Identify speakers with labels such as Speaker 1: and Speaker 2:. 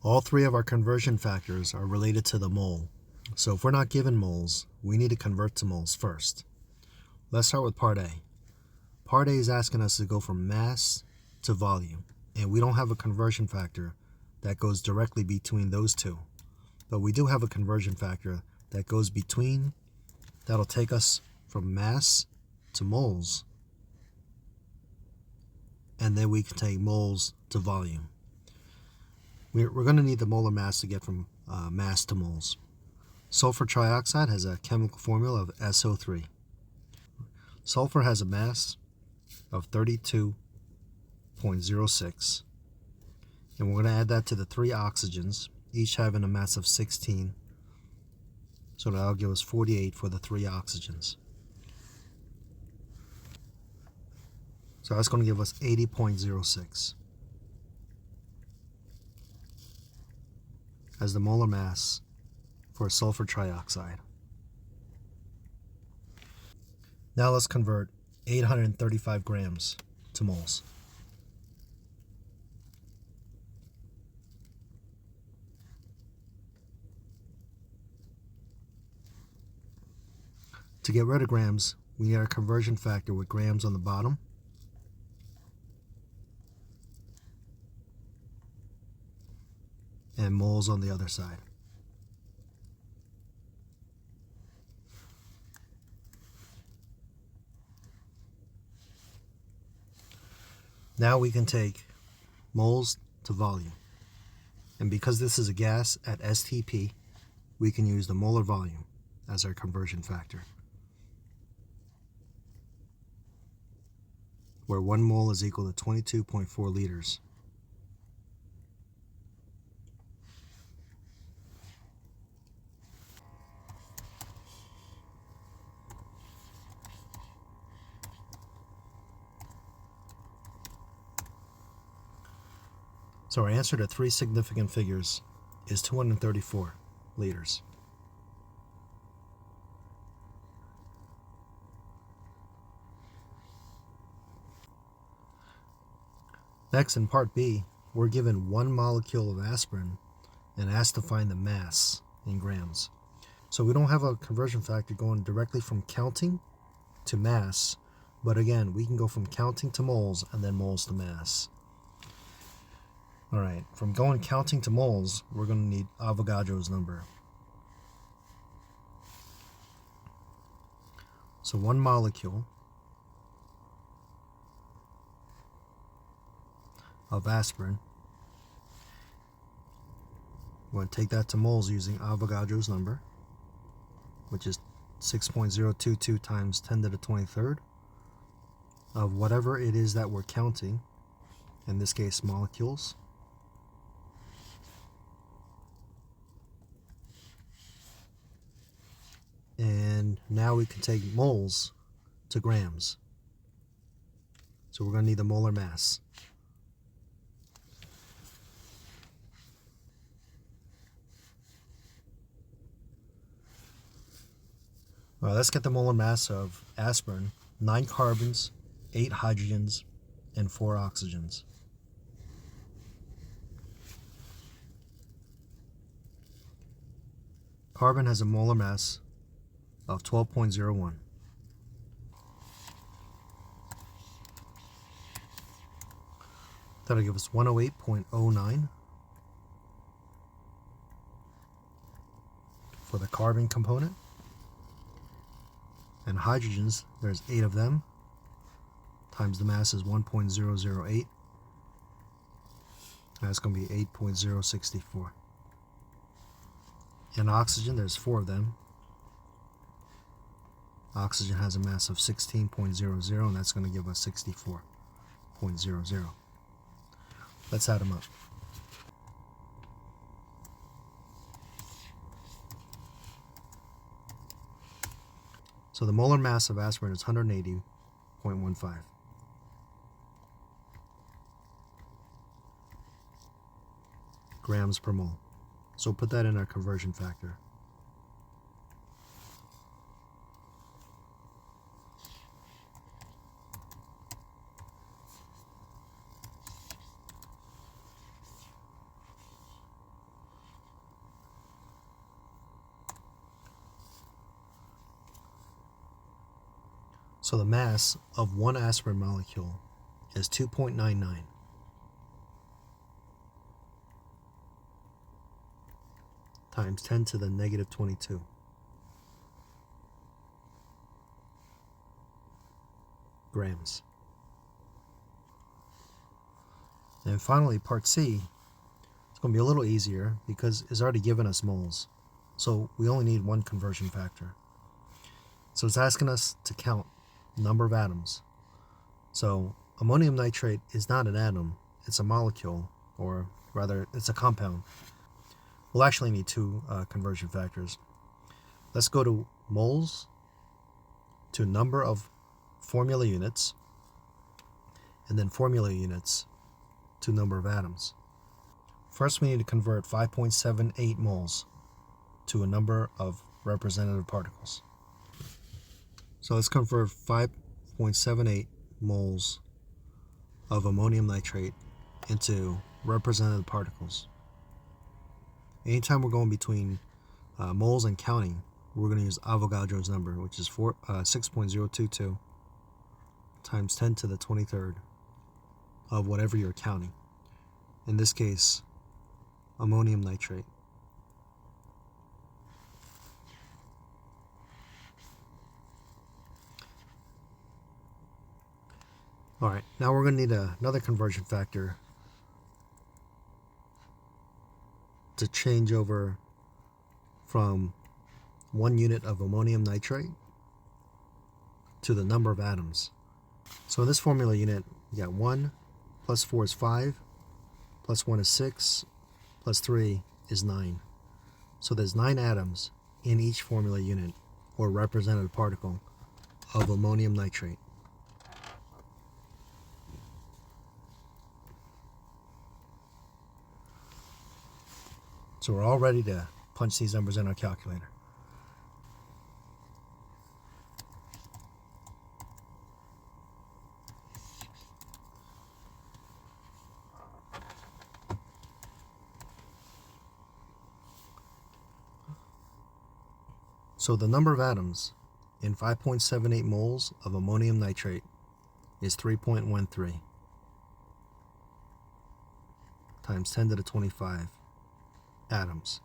Speaker 1: All three of our conversion factors are related to the mole. So if we're not given moles, we need to convert to moles first. Let's start with part A. Part A is asking us to go from mass to volume, and we don't have a conversion factor that goes directly between those two. But we do have a conversion factor that goes between, that'll take us from mass to moles, and then we can take moles to volume. We're going to need the molar mass to get from mass to moles. Sulfur trioxide has a chemical formula of SO3. Sulfur has a mass of 32.06, and we're going to add that to the 3 oxygens, each having a mass of 16, so that'll give us 48 for the 3 oxygens. So that's going to give us 80.06 as the molar mass for sulfur trioxide. Now let's convert 835 grams to moles. To get rid of grams, we need our conversion factor with grams on the bottom and moles on the other side. Now we can take moles to volume. And because this is a gas at STP, we can use the molar volume as our conversion factor, where 1 mole is equal to 22.4 liters. So our answer to 3 significant figures is 234 liters. Next, in part B, we're given 1 molecule of aspirin and asked to find the mass in grams. So we don't have a conversion factor going directly from counting to mass, but again, we can go from counting to moles and then moles to mass. Alright, from going counting to moles, we're going to need Avogadro's number. So 1 molecule of aspirin, we're going to take that to moles using Avogadro's number, which is 6.022 times 10 to the 23rd of whatever it is that we're counting, in this case molecules. And now we can take moles to grams. So we're going to need the molar mass. All right, let's get the molar mass of aspirin: 9 carbons, 8 hydrogens, and 4 oxygens. Carbon has a molar mass of 12.01. That'll give us 108.09 for the carbon component. And hydrogens, there's 8 of them, times the mass is 1.008. That's going to be 8.064. And oxygen, there's 4 of them. Oxygen has a mass of 16.00, and that's going to give us 64.00. Let's add them up. So the molar mass of aspirin is 180.15. Grams per mole. So put that in our conversion factor. So the mass of one aspirin molecule is 2.99. Times 10 to the negative 22. Grams. And finally, part C, it's going to be a little easier because it's already given us moles. So we only need one conversion factor. So it's asking us to count number of atoms. So ammonium nitrate is not an atom, it's a molecule, or rather, it's a compound. We'll actually need two conversion factors. Let's go to moles to number of formula units, and then formula units to number of atoms. First, we need to convert 5.78 moles to a number of representative particles. So let's convert 5.78 moles of ammonium nitrate into representative particles. Anytime we're going between moles and counting, we're going to use Avogadro's number, which is 6.022 times 10 to the 23rd of whatever you're counting. In this case, ammonium nitrate. All right, now we're going to need another conversion factor to change over from 1 unit of ammonium nitrate to the number of atoms. So in this formula unit, you got 1 plus 4 is 5, plus 1 is 6, plus 3 is 9. So there's 9 atoms in each formula unit, or representative particle, of ammonium nitrate. So we're all ready to punch these numbers in our calculator. So the number of atoms in 5.78 moles of ammonium nitrate is 3.13 times 10 to the 25 atoms.